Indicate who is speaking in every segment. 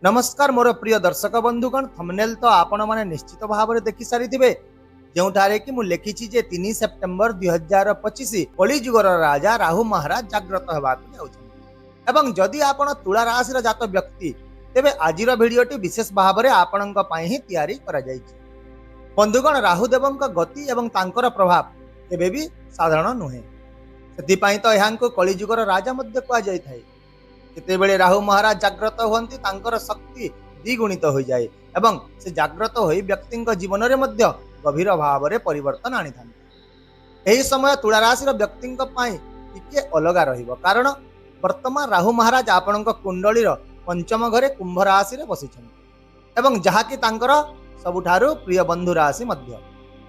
Speaker 1: नमस्कार मोर प्रिय दर्शक बंधुगण थंबनेल तो आपण माने निश्चित भाव में देखि सारी थिबे जोठारे कि मु लिखिछि जे 3 सेप्टेम्बर 2025 कलिजुगर राजा राहु महाराज जाग्रत हेबाकु जाउछन एवं जदि आपण तुला राशि जात व्यक्ति तेबे आजिर भिडियोटी विशेष भाव में आपणक पई ही तैयारी करा जायछि। बंधुगण राहुदेवंक गति एवं तांकर प्रभाव केबे भी साधारण नुहे सेति पई तो एहांको कलिजुगर राजा मध्य कुआ जाय थाए। केतेबेले राहु महाराज जाग्रत हुअन्ति तांकर शक्ति द्विगुणित हो जाए एवं से जाग्रत होई व्यक्तिंक जीवन रे मध्य गभीर भाव में परिवर्तन आनी थांती। एही समय तुला राशि व्यक्तिंक पई टिके अलगा रहिबो कारण वर्तमान राहु महाराज आपणक कुंडलीर पंचम घरे कुंभ राशि रे बसिछन्ति एवं जहाकी तांकर सबुठारु प्रिय बंधु राशि मध्य।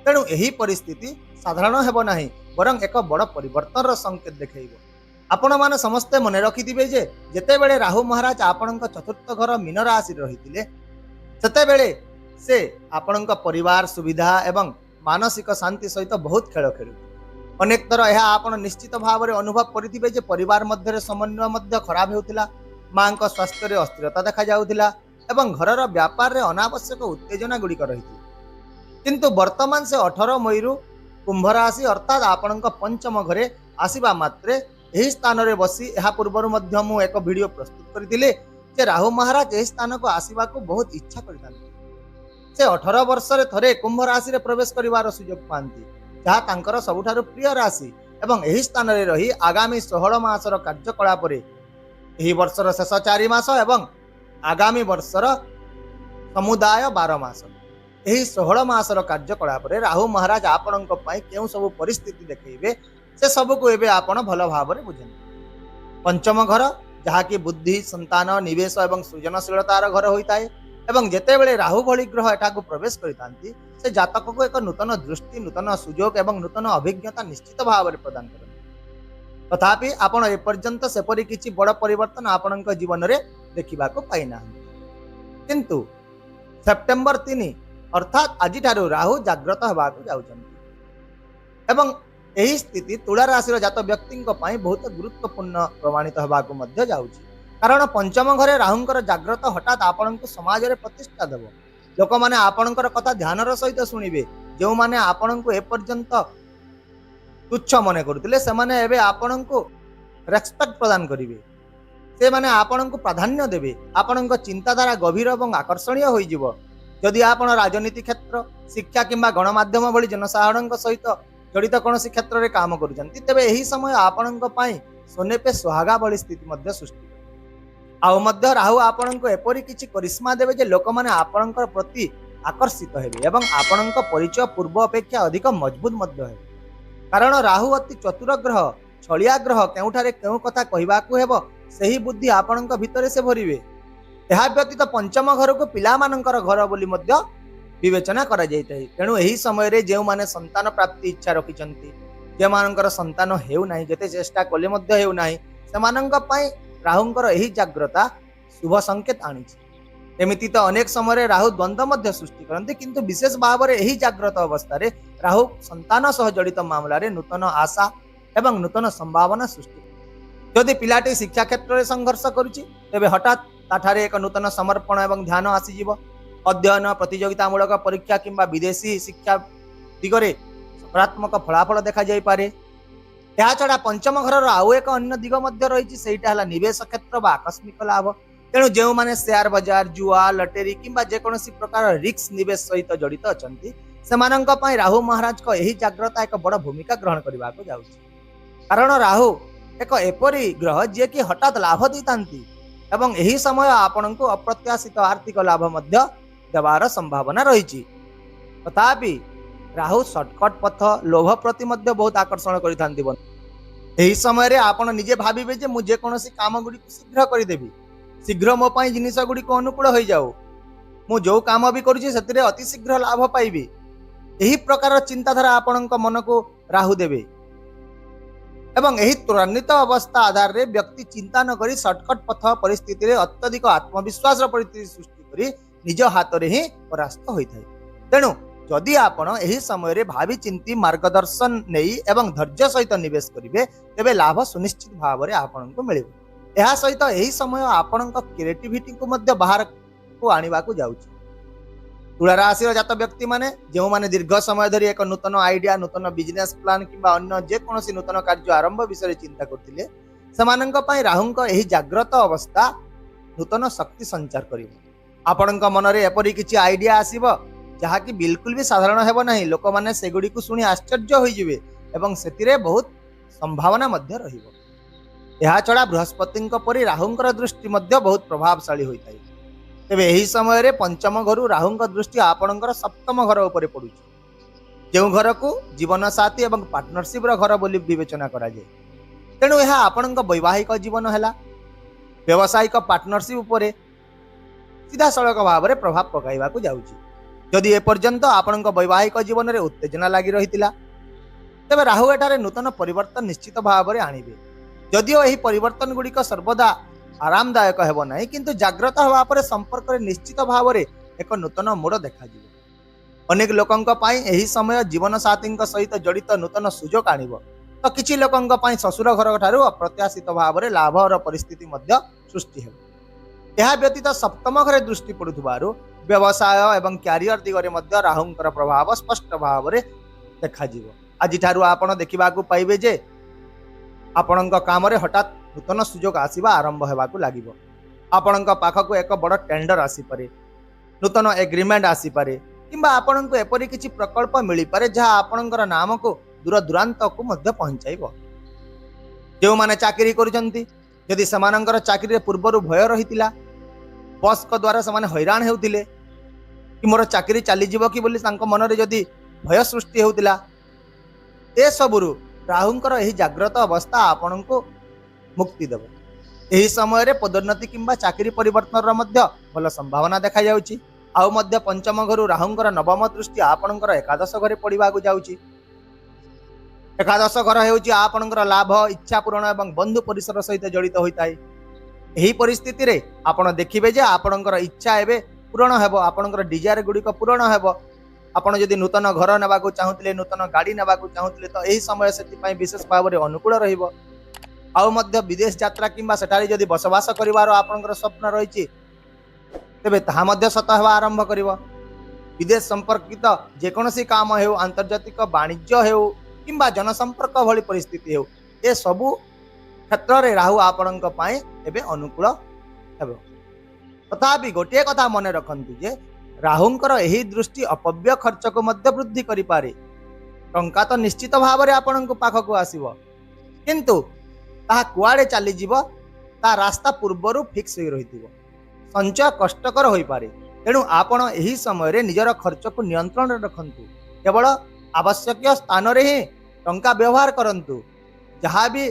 Speaker 1: तेणु एही परिस्थिति साधारण हेबो नाही बरं एक बड़ परिवर्तन संकेत देखैबो। आपण माने समस्ते मने रखिथिबे जे जेतेबेले राहु महाराज आपणक चतुर्थ घर मीन राशि रहिथिले सेतेबेले से आपणक परिवार सुविधा एवं मानसिक शांति सहित बहुत खेल खेलु। अनेक थर यह आपण निश्चित भाव में अनुभव करिथिबे जे परिवार मध्य समन्वय मध्य खराब हेउथिला, मांक स्वास्थ्य रे अस्थिरता देखा जाउथिला एवं घरर व्यापार रे अनावश्यक उत्तेजना गुड़िक रहिथि। किंतु वर्तमान से 18 मईरु कुंभ राशि अर्थात आपणक पंचम घरे आसीबा मात्रे यही स्थान रे बसी यह पूर्वर मध्य मु एक वीडियो प्रस्तुत करथिले जे राहु महाराज यही स्थान को आसीबा को बहुत इच्छा करथान। से 18 वर्ष रे थरे कुंभ राशि रे प्रवेश करिवार सुयोग पांती जहा तांकर सबुठारु प्रिय राशि एवं यही स्थान रे रही आगामी 16 मासर कार्यकलाप रे एही वर्षर शेष 4 मास एवं आगामी वर्षर समुदाय 12 मास एही 16 मासर कार्यकलाप रे राहु महाराज आपणक पई केउ सब परिस्थिति देखैबे से सब को एबे आपण भल भाव में बुझे। पंचम घर जहा कि बुद्धि संतान निवेश एवं सृजनशीलतार घर होता है एवं जेतेबेले राहु भली ग्रह एटा को प्रवेश करितांती से जातक को एक नूतन दृष्टि नूतन सुयोग एवं नूतन अभिज्ञता निश्चित भाव में प्रदान करते। तथापि आपण ए पर्यंत सेपरि किछि बड़ परिवर्तन आपणक जीवन रे देखिबा को पाइना। किंतु सेप्टेम्बर 3 अर्थात आज ठारू राहु जाग्रत हेबा को जाउछन्ति एवं यही स्थिति तुला राशि जात व्यक्ति बहुत गुरुत्वपूर्ण प्रमाणित होगा कारण पंचम घरे राहुंकर जाग्रत हठात आपण को समाज रे प्रतिष्ठा देव। लोक माने आपणकर कथा ध्यान सहित शुणिबे जो माने आपण को एपर्यंत तुच्छ मने करथिले से माने एबे आपण को रेस्पेक्ट प्रदान करिवे से माने आपण को प्राधान्य देबे आपण चिंताधारा गभीर और आकर्षणीय होई जिवो। जदि आपण राजनीति क्षेत्र शिक्षा किंबा गणमाध्यम भली जनसाधारण सहित जड़ित कौन क्षेत्र में काम करुँच तेरे यही समय आपण सोने पे सुहागा भली स्थिति मध्य सृष्टि आउ राहु आपण को एपरी किछि करिश्मा देवे जे लोक माने आपण प्रति आकर्षित हेबे एवं आपण परिचय पूर्व अपेक्षा अधिक मजबूत मध्य हेबे कारण राहु अति चतुर ग्रह छलिया ग्रह केउठारे केउ कथा कहिबाकू हेबो सही बुद्धि आपण भितरे से भरिवे। एहा व्यतीत पंचम घर को पिला मानकर घर बोली मध्य विवेचना करा जायते। तेणु यही समय रे जेउ माने संतान प्राप्ति इच्छा रखिचंती जे मानकर संतान हेउ नाही जते चेष्टा कले मध्य हेउ नाही सेमानंक पई राहुंकर यही जाग्रता शुभ संकेत आनिछि। एमिति तो अनेक समय रे राहु द्वंद्व मध्य सृष्टि करंती किंतु विशेष भाव रे यही जाग्रत अवस्था रे राहु संतान सह जड़ित मामला रे नूतन आशा एवं नूतन संभावना सृष्टि। यदि पिलाटी शिक्षा क्षेत्र रे संघर्ष करूछि तेबे हठात ताठारे एक नूतन समर्पण एवं ध्यान आसी जीवो। अध्ययन प्रतियोगितामूलक परीक्षा किंबा विदेशी शिक्षा दिगरे सकारात्मक फलाफल देखा जाय पारे। या छड़ा पंचम घर आउ एक अन्य दिग मध्य रही सेटा हला निवेश क्षेत्र बा आकस्मिक लाभ। तेणु जो माने शेयर बाजार जुआ लटेरी किंबा जेकोसी प्रकार रिस्क निवेश सहित जड़ित अछंती सेमानंक पई राहु महाराज को यही जाग्रता एक बड़ भूमिका ग्रहण करबा को जाउछि कारण राहु एक एपरी ग्रह जे कि हठात लाभ दैतांती एवं यही समय आपण को अप्रत्याशित आर्थिक लाभ मध्य देवार संभावना रही। तथापि राहु शॉर्टकट पथ लोभ प्रति मध्य बहुत आकर्षण करिथांती। एही समय रे आपण निजे भाबिबे जे मु जे कोनोसी काम गुडी शीघ्र करिदेबी शीघ्र मो पई जिनिस गुडी को अनुकूल होई जाऊ मु जो काम भी करूची सेतिरे अति शीघ्र लाभ पाइबी एही प्रकार चिंताधारा आपणक मन को राहु देबे एवं यही त्वरान्वित अवस्था आधार रे व्यक्ति चिंता न करी शॉर्टकट पथ परिस्थिति रे अत्यधिक आत्मविश्वास परिस्थिति सृष्टि करी निज हाथ रे ही परास्त होई थाए। तेणु जदि आपण एही समय रे भावी चिंती मार्गदर्शन नेई एवं धैर्य सहित निवेश करिवे तेबे लाभ सुनिश्चित भाव रे आपण को मिलिबो। ଏହା ସହିତ ଏହି ସମୟ ଆପଣଙ୍କ କ୍ରିଏଟିଭିଟିକୁ ମଧ୍ୟ ବାହାରକୁ ଆଣିବାକୁ ଯାଉଛି। ତୁଳା ରାଶିର ଜାତ ବ୍ୟକ୍ତି ମାନେ ଯେଉଁମାନେ ଦୀର୍ଘ ସମୟ ଧରି ଏକ ନୂତନ ଆଇଡିଆ, ନୂତନ ବିଜନେସ ପ୍ଲାନ କିମ୍ବା ଅନ୍ୟ ଯେକୌଣସି ନୂତନ କାର୍ଯ୍ୟ ଆରମ୍ଭ ବିଷୟରେ ଚିନ୍ତା କରୁଥିଲେ, ସେମାନଙ୍କ ପାଇଁ ରାହୁଙ୍କ ଏହି ଜାଗ୍ରତ ଅବସ୍ଥା ନୂତନ ଶକ୍ତି ସଞ୍ଚାର କରିବ। ଆପଣଙ୍କ ମନରେ ଏପରି କିଛି ଆଇଡିଆ ଆସିବ ଯାହାକି ବିଲକୁଲ ବି ସାଧାରଣ ହେବ ନାହିଁ। ଲୋକମାନେ ସେଗୁଡ଼ିକୁ ଶୁଣି ଆଶ୍ଚର୍ଯ୍ୟ ହୋଇଯିବେ ଏବଂ ସେଥିରେ ବହୁତ ସମ୍ଭାବନା ମଧ୍ୟ ରହିବ। ଏହାଛଡ଼ା ବୃହସ୍ପତିଙ୍କ ପରି ରାହୁଙ୍କର ଦୃଷ୍ଟି ମଧ୍ୟ ବହୁତ ପ୍ରଭାବଶାଳୀ ହୋଇଥାଏ। ତେବେ ଏହି ସମୟରେ ପଞ୍ଚମ ଘରୁ ରାହୁଙ୍କ ଦୃଷ୍ଟି ଆପଣଙ୍କର ସପ୍ତମ ଘର ଉପରେ ପଡୁଛି, ଯେଉଁ ଘରକୁ ଜୀବନସାଥୀ ଏବଂ ପାର୍ଟନରସିପର ଘର ବୋଲି ବିବେଚନା କରାଯାଏ। ତେଣୁ ଏହା ଆପଣଙ୍କ ବୈବାହିକ ଜୀବନ ହେଲା ବ୍ୟବସାୟିକ ପାର୍ଟନରସିପ ଉପରେ ସିଧାସଳଖ ଭାବରେ ପ୍ରଭାବ ପକାଇବାକୁ ଯାଉଛି। ଯଦି ଏପର୍ଯ୍ୟନ୍ତ ଆପଣଙ୍କ ବୈବାହିକ ଜୀବନରେ ଉତ୍ତେଜନା ଲାଗି ରହିଥିଲା, ତେବେ ରାହୁ ଏଠାରେ ନୂତନ ପରିବର୍ତ୍ତନ ନିଶ୍ଚିତ ଭାବରେ ଆଣିବେ। ଯଦିଓ ଏହି ପରିବର୍ତ୍ତନ ଗୁଡ଼ିକ ସର୍ବଦା ଆରାମଦାୟକ ହେବ ନାହିଁ, କିନ୍ତୁ ଜାଗ୍ରତ ହେବା ପରେ ସମ୍ପର୍କରେ ନିଶ୍ଚିତ ଭାବରେ ଏକ ନୂତନ ମୋଡ଼ ଦେଖାଯିବ। ଅନେକ ଲୋକଙ୍କ ପାଇଁ ଏହି ସମୟ ଜୀବନସାଥୀଙ୍କ ସହିତ ଜଡ଼ିତ ନୂତନ ସୁଯୋଗ ଆଣିବ, ତ କିଛି ଲୋକଙ୍କ ପାଇଁ ଶ୍ୱଶୁର ଘର ଠାରୁ ଅପ୍ରତ୍ୟାଶିତ ଭାବରେ ଲାଭର ପରିସ୍ଥିତି ମଧ୍ୟ ସୃଷ୍ଟି ହେବ। ଏହା ବ୍ୟତୀତ ସପ୍ତମ ଘରେ ଦୃଷ୍ଟି ପଡୁଥିବାରୁ ବ୍ୟବସାୟ ଏବଂ କ୍ୟାରିୟର ଦିଗରେ ମଧ୍ୟ ରାହୁଙ୍କର ପ୍ରଭାବ ସ୍ପଷ୍ଟ ଭାବରେ ଦେଖାଯିବ। ଆଜିଠାରୁ ଆପଣ ଦେଖିବାକୁ ପାଇବେ ଯେ ଆପଣଙ୍କ କାମରେ ହଠାତ୍ ନୂତନ ସୁଯୋଗ ଆସିବା ଆରମ୍ଭ ହେବାକୁ ଲାଗିବ। ଆପଣଙ୍କ ପାଖକୁ ଏକ ବଡ଼ ଟେଣ୍ଡର ଆସିପାରେ, ନୂତନ ଏଗ୍ରିମେଣ୍ଟ ଆସିପାରେ କିମ୍ବା ଆପଣଙ୍କୁ ଏପରି କିଛି ପ୍ରକଳ୍ପ ମିଳିପାରେ ଯାହା ଆପଣଙ୍କର ନାମକୁ ଦୂର ଦୂରାନ୍ତକୁ ମଧ୍ୟ ପହଞ୍ଚାଇବ। ଯେଉଁମାନେ ଚାକିରି କରୁଛନ୍ତି, ଯଦି ସେମାନଙ୍କର ଚାକିରିରେ ପୂର୍ବରୁ ଭୟ ରହିଥିଲା, ବସ୍ଙ୍କ ଦ୍ୱାରା ସେମାନେ ହଇରାଣ ହେଉଥିଲେ କି ମୋର ଚାକିରି ଚାଲିଯିବ କି ବୋଲି ତାଙ୍କ ମନରେ ଯଦି ଭୟ ସୃଷ୍ଟି ହେଉଥିଲା, ଏସବୁରୁ ରାହୁଙ୍କର ଏହି ଜାଗ୍ରତ ଅବସ୍ଥା ଆପଣଙ୍କୁ ମୁକ୍ତି ଦେବ। ଏହି ସମୟରେ ପଦୋନ୍ନତି କିମ୍ବା ଚାକିରି ପରିବର୍ତ୍ତନର ମଧ୍ୟ ଭଲ ସମ୍ଭାବନା ଦେଖାଯାଉଛି। ଆଉ ମଧ୍ୟ ପଞ୍ଚମ ଘରୁ ରାହୁଙ୍କର ନବମ ଦୃଷ୍ଟି ଆପଣଙ୍କର ଏକାଦଶ ଘରେ ପଡ଼ିବାକୁ ଯାଉଛି। ଏକାଦଶ ଘର ହେଉଛି ଆପଣଙ୍କର ଲାଭ, ଇଚ୍ଛା ପୂରଣ ଏବଂ ବନ୍ଧୁ ପରିସର ସହିତ ଜଡ଼ିତ ହୋଇଥାଏ। ଏହି ପରିସ୍ଥିତିରେ ଆପଣ ଦେଖିବେ ଯେ ଆପଣଙ୍କର ଇଚ୍ଛା ଏବେ ପୂରଣ ହେବ, ଆପଣଙ୍କର ଡିଜାୟାର ଗୁଡ଼ିକ ପୂରଣ ହେବ। ଆପଣ ଯଦି ନୂତନ ଘର ନେବାକୁ ଚାହୁଁଥିଲେ, ନୂତନ ଗାଡ଼ି ନେବାକୁ ଚାହୁଁଥିଲେ, ତ ଏହି ସମୟ ସେଥିପାଇଁ ବିଶେଷ ଭାବରେ ଅନୁକୂଳ ରହିବ। ଆଉ ମଧ୍ୟ ବିଦେଶ ଯାତ୍ରା କିମ୍ବା ସେଠାରେ ଯଦି ବସବାସ କରିବାର ଆପଣଙ୍କର ସ୍ୱପ୍ନ ରହିଛି, ତେବେ ତାହା ମଧ୍ୟ ସତ ହେବା ଆରମ୍ଭ କରିବ। ବିଦେଶ ସମ୍ପର୍କିତ ଯେକୌଣସି କାମ ହେଉ, ଆନ୍ତର୍ଜାତିକ ବାଣିଜ୍ୟ ହେଉ କିମ୍ବା ଜନସମ୍ପର୍କ ଭଳି ପରିସ୍ଥିତି ହେଉ, ଏସବୁ କ୍ଷେତ୍ରରେ ରାହୁ ଆପଣଙ୍କ ପାଇଁ ଏବେ ଅନୁକୂଳ ହେବ। ତଥାପି ଗୋଟିଏ କଥା ମନେ ରଖନ୍ତୁ ଯେ ରାହୁଙ୍କର ଏହି ଦୃଷ୍ଟି ଅପବ୍ୟୟ ଖର୍ଚ୍ଚକୁ ମଧ୍ୟ ବୃଦ୍ଧି କରିପାରେ। ଟଙ୍କା ତ ନିଶ୍ଚିତ ଭାବରେ ଆପଣଙ୍କ ପାଖକୁ ଆସିବ, କିନ୍ତୁ ତାହା କୁଆଡ଼େ ଚାଲିଯିବ ତା ରାସ୍ତା ପୂର୍ବରୁ ଫିକ୍ସ ହୋଇ ରହିଥିବ। ସଞ୍ଚୟ କଷ୍ଟକର ହୋଇପାରେ। ତେଣୁ ଆପଣ ଏହି ସମୟରେ ନିଜର ଖର୍ଚ୍ଚକୁ ନିୟନ୍ତ୍ରଣରେ ରଖନ୍ତୁ। କେବଳ ଆବଶ୍ୟକୀୟ ସ୍ଥାନରେ ହିଁ ଟଙ୍କା ବ୍ୟବହାର କରନ୍ତୁ। ଯାହା ବି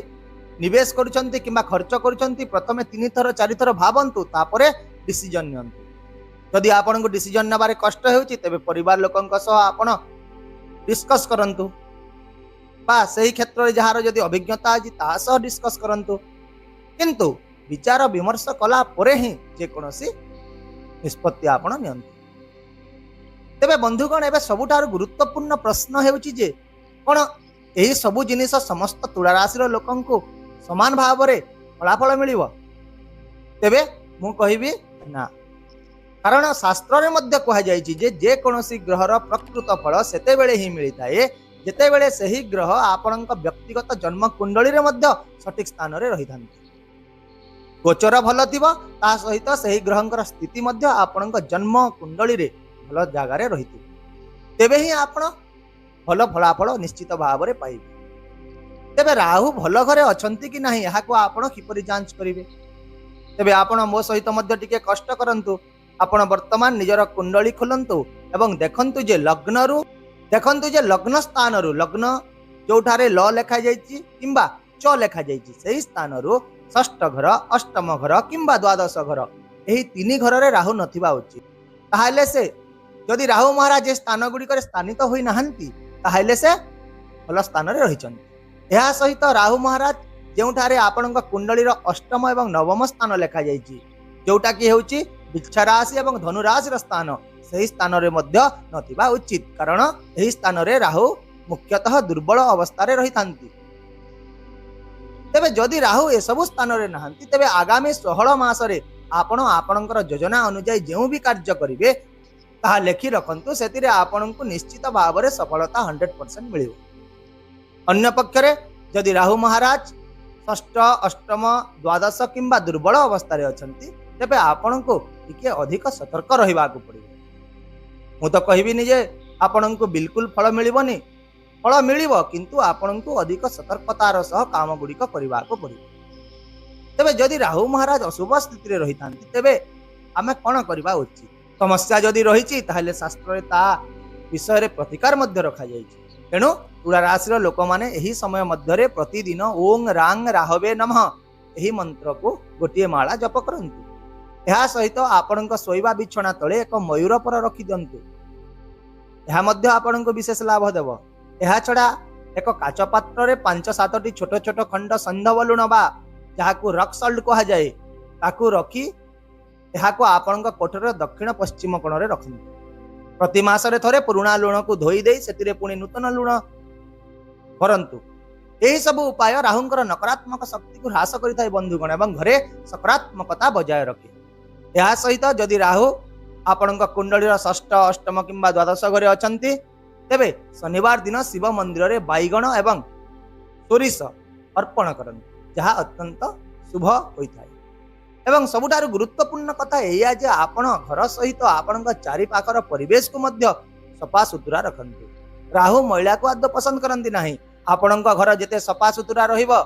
Speaker 1: ନିବେଶ କରୁଛନ୍ତି କିମ୍ବା ଖର୍ଚ୍ଚ କରୁଛନ୍ତି, ପ୍ରଥମେ 3 ଥର 4 ଥର ଭାବନ୍ତୁ, ତାପରେ ଡିସିଜନ ନିଅନ୍ତୁ। ଯଦି ଆପଣଙ୍କୁ ଡିସିଜନ ନେବାରେ କଷ୍ଟ ହେଉଛି, ତେବେ ପରିବାର ଲୋକଙ୍କ ସହ ଆପଣ ଡିସ୍କସ୍ କରନ୍ତୁ, ବା ସେହି କ୍ଷେତ୍ରରେ ଯାହାର ଯଦି ଅଭିଜ୍ଞତା ଅଛି ତାହା ସହ ଡିସ୍କସ୍ କରନ୍ତୁ। କିନ୍ତୁ ବିଚାର ବିମର୍ଶ କଲା ପରେ ହିଁ ଯେକୌଣସି ନିଷ୍ପତ୍ତି ଆପଣ ନିଅନ୍ତୁ। ତେବେ ବନ୍ଧୁଗଣ, ଏବେ ସବୁଠାରୁ ଗୁରୁତ୍ୱପୂର୍ଣ୍ଣ ପ୍ରଶ୍ନ ହେଉଛି ଯେ କ'ଣ ଏହି ସବୁ ଜିନିଷ ସମସ୍ତ ତୁଳା ରାଶିର ଲୋକଙ୍କୁ ସମାନ ଭାବରେ ଫଳାଫଳ ମିଳିବ? ତେବେ ମୁଁ କହିବି ନା। କାରଣ ଶାସ୍ତ୍ରରେ ମଧ୍ୟ କୁହାଯାଇଛି ଯେ ଯେକୌଣସି ଗ୍ରହର ପ୍ରକୃତ ଫଳ ସେତେବେଳେ ହିଁ ମିଳିଥାଏ ଯେତେବେଳେ ସେହି ଗ୍ରହ ଆପଣଙ୍କ ବ୍ୟକ୍ତିଗତ ଜନ୍ମ କୁଣ୍ଡଳୀରେ ମଧ୍ୟ ସଠିକ ସ୍ଥାନରେ ରହିଥାନ୍ତି। ଗୋଚର ଭଲ ଥିବ, ତା ସହିତ ସେହି ଗ୍ରହଙ୍କର ସ୍ଥିତି ମଧ୍ୟ ଆପଣଙ୍କ ଜନ୍ମ କୁଣ୍ଡଳୀରେ ଭଲ ଜାଗାରେ ରହିଥିବ। ତେବେ ହିଁ ଆପଣ ଭଲ ଫଳାଫଳ ନିଶ୍ଚିତ ଭାବରେ ପାଇବେ। ତେବେ ରାହୁ ଭଲ ଘରେ ଅଛନ୍ତି କି ନାହିଁ ଏହାକୁ ଆପଣ କିପରି ଯାଞ୍ଚ କରିବେ? ତେବେ ଆପଣ ମୋ ସହିତ ମଧ୍ୟ ଟିକେ କଷ୍ଟ କରନ୍ତୁ। ଆପଣ ବର୍ତ୍ତମାନ ନିଜର କୁଣ୍ଡଳୀ ଖୋଲନ୍ତୁ ଏବଂ ଦେଖନ୍ତୁ ଯେ ଲଗ୍ନ ସ୍ଥାନରୁ, ଲଗ୍ନ ଯେଉଁଠାରେ ଲ ଲେଖାଯାଇଛି କିମ୍ବା ଚ ଲେଖାଯାଇଛି, ସେହି ସ୍ଥାନରୁ ଷଷ୍ଠ ଘର, ଅଷ୍ଟମ ଘର କିମ୍ବା ଦ୍ୱାଦଶ ଘର, ଏହି 3 ଘରରେ ରାହୁ ନଥିବା ଉଚିତ। ତାହେଲେ ସେ ଯଦି ରାହୁ ମହାରାଜ ଏ ସ୍ଥାନ ଗୁଡ଼ିକରେ ସ୍ଥାନିତ ହୋଇନାହାନ୍ତି, ତାହେଲେ ସେ ଭଲ ସ୍ଥାନରେ ରହିଛନ୍ତି। ଏହା ସହିତ ରାହୁ ମହାରାଜ ଯେଉଁଠାରେ ଆପଣଙ୍କ କୁଣ୍ଡଳୀର ଅଷ୍ଟମ ଏବଂ ନବମ ସ୍ଥାନ ଲେଖାଯାଇଛି, ଯେଉଁଟାକି ହେଉଛି ବୃଶ୍ଚିକ ରାଶି ଏବଂ ଧନୁ ରାଶିର ସ୍ଥାନ, ସେହି ସ୍ଥାନରେ ମଧ୍ୟ ନଥିବା ଉଚିତ। କାରଣ ଏହି ସ୍ଥାନରେ ରାହୁ ମୁଖ୍ୟତଃ ଦୁର୍ବଳ ଅବସ୍ଥାରେ ରହିଥାନ୍ତି। तेबे जदि राहु एसबु स्थान रे नाहंती तेबे आगामी 16 मासरे आपण आपणकर योजना अनुसार जो भी कार्य करेंगे ताहा लेखि रखंतु सेतिरे आपणको निश्चित भाव में सफलता 100% मिलियो। अन्य पक्षरे जदि राहु महाराज षष्ठ अष्टम द्वादश किंबा दुर्बल अवस्था अछंती तेबे आपणको टिके अधिक सतर्क रहिबाकू पड़िबो। मु तो कहबिनी जे आपणको बिल्कुल फल मिलिबोनी, फल मिलिबो किंतु आपणको अधिक सतर्कतार सह काम गुड़िक करबाकू पड़िबो। तेबे जदि राहु महाराज अशुभ स्थिति रे रहितांती तेबे आमे कोन करबा उचित? समस्या जदि रही ताहले शास्त्र ता विषय रे प्रतिकार मध्य रखा जाइछि। तेणु तुला राशि लोक माने एही समय मध्य प्रतिदिन ओं रांग राहवे नमः एही मंत्र को गोटे माला जप करंतु। यह सहित आपणक शोइबा बिछना तले एक मयूर पर रखि दियंतु। यह मध्य आपणको विशेष लाभ देव। यह छड़ा एक काच पात्र रे 5-7टी छोट छोट खंड संधव लुण बा जहाकू रॉक सॉल्ट कहा जाए ताकू रखी यहाको आपणक कोठर दक्षिण पश्चिम कोण रे रखंतु। प्रति मासरे थरे पुराणा लुण को धोई देई सेतिरे पुणी नूतन लुण भरंतु। यही सब उपाय राहुंकर नकारात्मक शक्ति को ह्रास करिथाय बंधुगण एवं घरे सकारात्मकता बजाय रखे। यह सहित जदि राहु आपणक कुंडलीर षष्ठ अष्टम किंबा द्वादश घरे अछंती तेबे शनिवार दिन शिव मंदिर रे बैगण एवं सोरिष अर्पण करंतु जहा अत्यंत शुभ होइथाय। एवं सबुठारु गुरुत्वपूर्ण कथा एया जे आपण घर सहित आपणक चारि पाखर परिवेश को मध्य सफा सुतुरा रखंतु। राहु महिला को आद पसंद करंती नाही। आपणक घर जेते सफा सुतुरा रहिबो,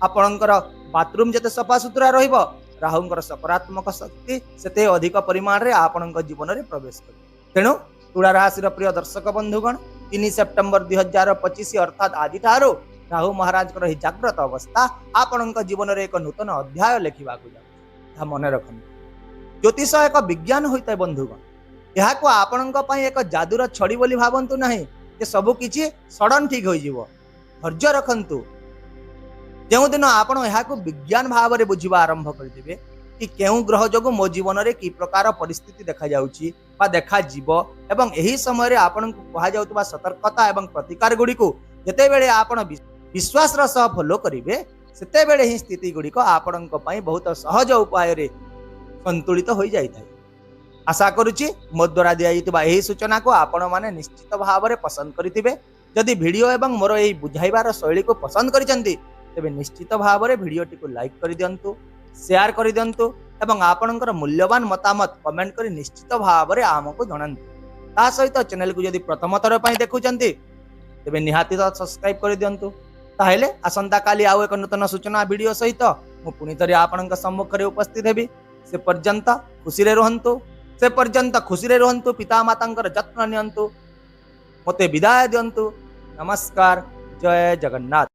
Speaker 1: आपणकर बाथरूम जेते सफा सुतुरा रहिबो, राहुंकर सकारात्मक शक्ति सेते अधिक परिमाण रे आपणक जीवन रे प्रवेश करे। तेणु तुला राशि प्रिय दर्शक बंधुगण 3 सेप्टेम्बर 2025 अर्थात आज ठारो राहु महाराज को रही जाग्रत अवस्था आपणक जीवन रे एक नूतन अध्याय लेखिबा को जा मन रखंतु। ज्योतिष एक विज्ञान होइतै बंधुगण। यह को आपणक पई एक जादूर छड़ी बोली भावंतु नाही जे सब किछि सडन ठीक होई जीवो। धैर्य रखंतु। जेउ दिन आपण यह को विज्ञान भाव रे बुझिबा आरंभ कर देबे कि केउ ग्रह जोगु मो जीवन रे की प्रकार परिस्थिति देखा जाउची बा देखा जीवो एवं एही समय रे आपण को कहा जाउतबा सतर्कता एवं प्रतिकार गुडी को जते बेले आपण विश्वास र सह फॉलो करिवे सेते बेले ही स्थिति गुडी को आपणक पई बहुत सहज उपाय रे संतुलित होई जाइथाय। आशा करूची मो द्वारा दिया जाइतबा एही सूचना को आपण माने निश्चित भाव रे पसंद करिथिबे। जदि वीडियो एवं मोर एही बुझाइबार शैली को पसंद करिसंती तेबे निश्चित भाव रे वीडियो टी को लाइक करि दियंतु, शेयर करि दियंतु एवं आपणकर मूल्यवान मतामत कमेंट करि निश्चित भाव रे आमको जणांतु। ता सहित चैनल को जदि प्रथम थर पई देखुचंती तेबे निहाती तो सब्सक्राइब करि दियंतु। ताहेले आसंता काली आउ एक नूतन सूचना वीडियो सहित मु पुनी तरे आपणक सम्मुख रे उपस्थित हेबी। से पर्यंत खुशी रे रहंतु, पिता मातांकर जत्न नियंतु, मते विदाय दियंतु। नमस्कार, जय जगन्नाथ।